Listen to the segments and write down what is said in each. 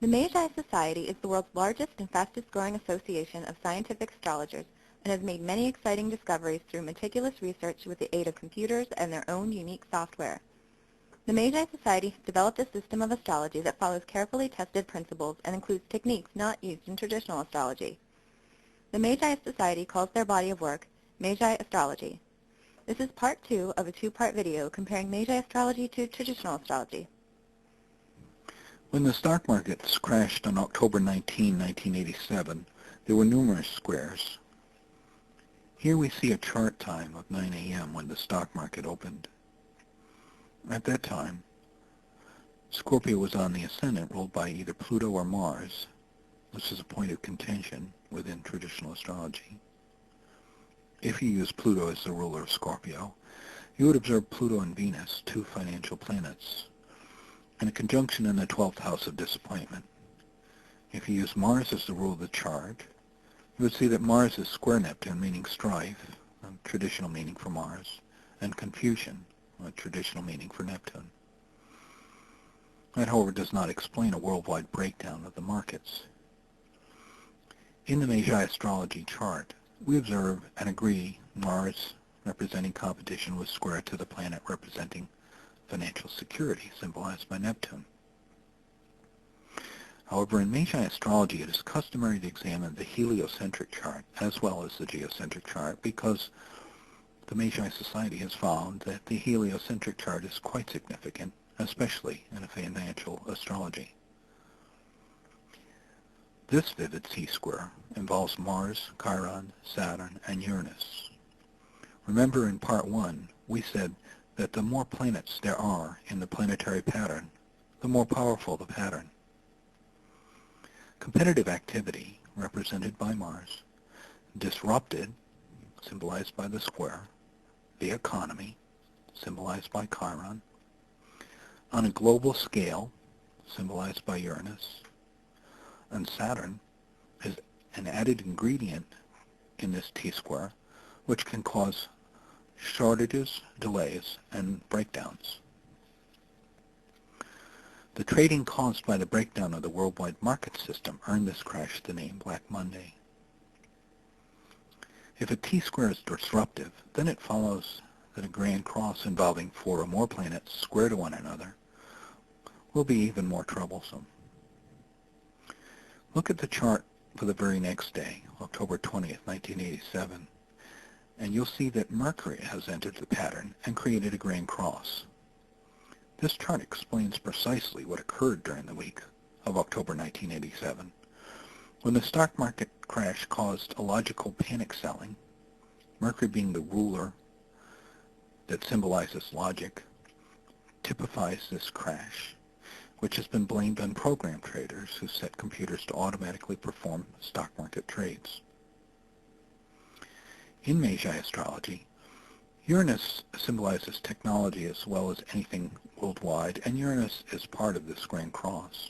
The Magi Society is the world's largest and fastest-growing association of scientific astrologers and has made many exciting discoveries through meticulous research with the aid of computers and their own unique software. The Magi Society has developed a system of astrology that follows carefully tested principles and includes techniques not used in traditional astrology. The Magi Society calls their body of work Magi Astrology. This is part 2 of a 2-part video comparing Magi Astrology to traditional astrology. When the stock markets crashed on October 19, 1987, there were numerous squares. Here we see a chart time of 9 a.m. when the stock market opened. At that time, Scorpio was on the ascendant, ruled by either Pluto or Mars. This is a point of contention within traditional astrology. If you use Pluto as the ruler of Scorpio, you would observe Pluto and Venus, 2 financial planets, and a conjunction in the 12th house of disappointment. If you use Mars as the ruler of the chart, you would see that Mars is square Neptune, meaning strife, a traditional meaning for Mars, and confusion, a traditional meaning for Neptune. That, however, does not explain a worldwide breakdown of the markets. In the Magi Astrology chart, we observe and agree Mars, representing competition, was square to the planet representing financial security, symbolized by Neptune. However, in Magi Astrology, it is customary to examine the heliocentric chart as well as the geocentric chart because the Magi Society has found that the heliocentric chart is quite significant, especially in financial astrology. This vivid T-square involves Mars, Chiron, Saturn, and Uranus. Remember in part 1, we said that the more planets there are in the planetary pattern, the more powerful the pattern. Competitive activity, represented by Mars, disrupted, symbolized by the square, the economy, symbolized by Chiron, on a global scale, symbolized by Uranus, and Saturn is an added ingredient in this T-square, which can cause shortages, delays, and breakdowns. The trading caused by the breakdown of the worldwide market system earned this crash the name Black Monday. If a T-square is disruptive, then it follows that a grand cross involving 4 or more planets square to one another will be even more troublesome. Look at the chart for the very next day, October 20th, 1987, and you'll see that Mercury has entered the pattern and created a grand cross. This chart explains precisely what occurred during the week of October 1987, when the stock market crash caused illogical panic selling, Mercury being the ruler that symbolizes logic, typifies this crash, which has been blamed on program traders who set computers to automatically perform stock market trades. In Magi Astrology, Uranus symbolizes technology as well as anything worldwide, and Uranus is part of this grand cross.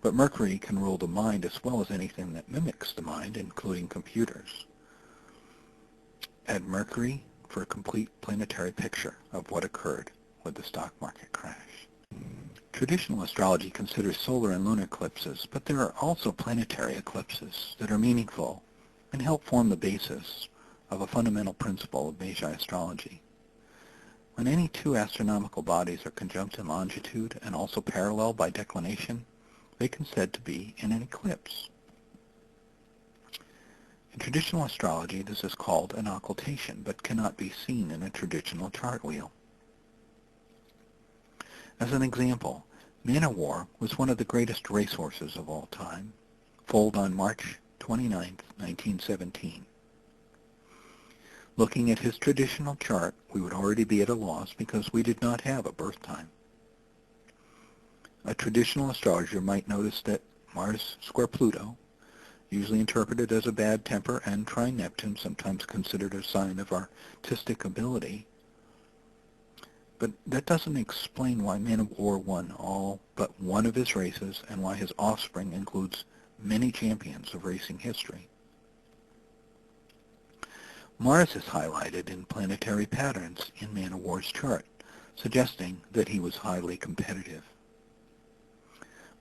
But Mercury can rule the mind as well as anything that mimics the mind, including computers. Add Mercury for a complete planetary picture of what occurred with the stock market crash. Traditional astrology considers solar and lunar eclipses, but there are also planetary eclipses that are meaningful and help form the basis of a fundamental principle of Magi Astrology. When any 2 astronomical bodies are conjunct in longitude and also parallel by declination, they can be said to be in an eclipse. In traditional astrology, this is called an occultation, but cannot be seen in a traditional chart wheel. As an example, Man o' War was one of the greatest racehorses of all time, foaled on March 29, 1917. Looking at his traditional chart, we would already be at a loss because we did not have a birth time. A traditional astrologer might notice that Mars square Pluto, usually interpreted as a bad temper, and trine Neptune, sometimes considered a sign of artistic ability. But that doesn't explain why Man of War won all but one of his races and why his offspring includes many champions of racing history. Mars is highlighted in planetary patterns in Man o' War's chart, suggesting that he was highly competitive.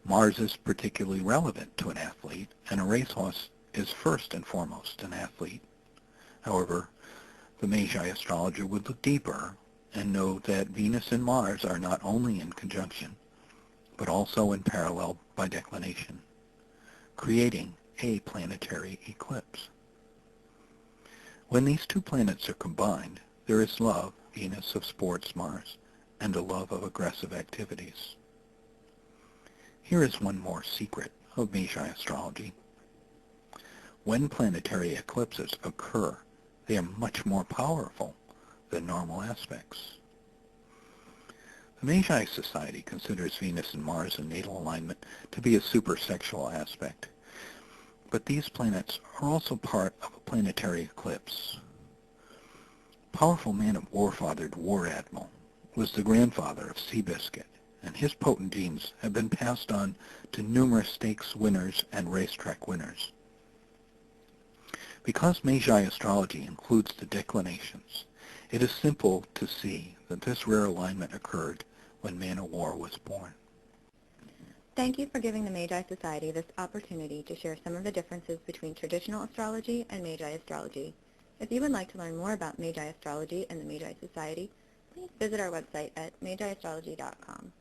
Mars is particularly relevant to an athlete, and a racehorse is first and foremost an athlete. However, the Magi astrologer would look deeper and know that Venus and Mars are not only in conjunction, but also in parallel by declination, creating a planetary eclipse. When these two planets are combined, there is love, Venus of sports, Mars, and a love of aggressive activities. Here is one more secret of Magi astrology. When planetary eclipses occur, they are much more powerful than normal aspects. The Magi Society considers Venus and Mars in natal alignment to be a supersexual aspect, but these planets are also part of a planetary eclipse. Powerful man of war fathered War Admiral was the grandfather of Seabiscuit, and his potent genes have been passed on to numerous stakes winners and racetrack winners. Because Magi astrology includes the declinations, it is simple to see that this rare alignment occurred when Man of War was born. Thank you for giving the Magi Society this opportunity to share some of the differences between traditional astrology and Magi astrology. If you would like to learn more about Magi astrology and the Magi Society, please visit our website at magiastrology.com.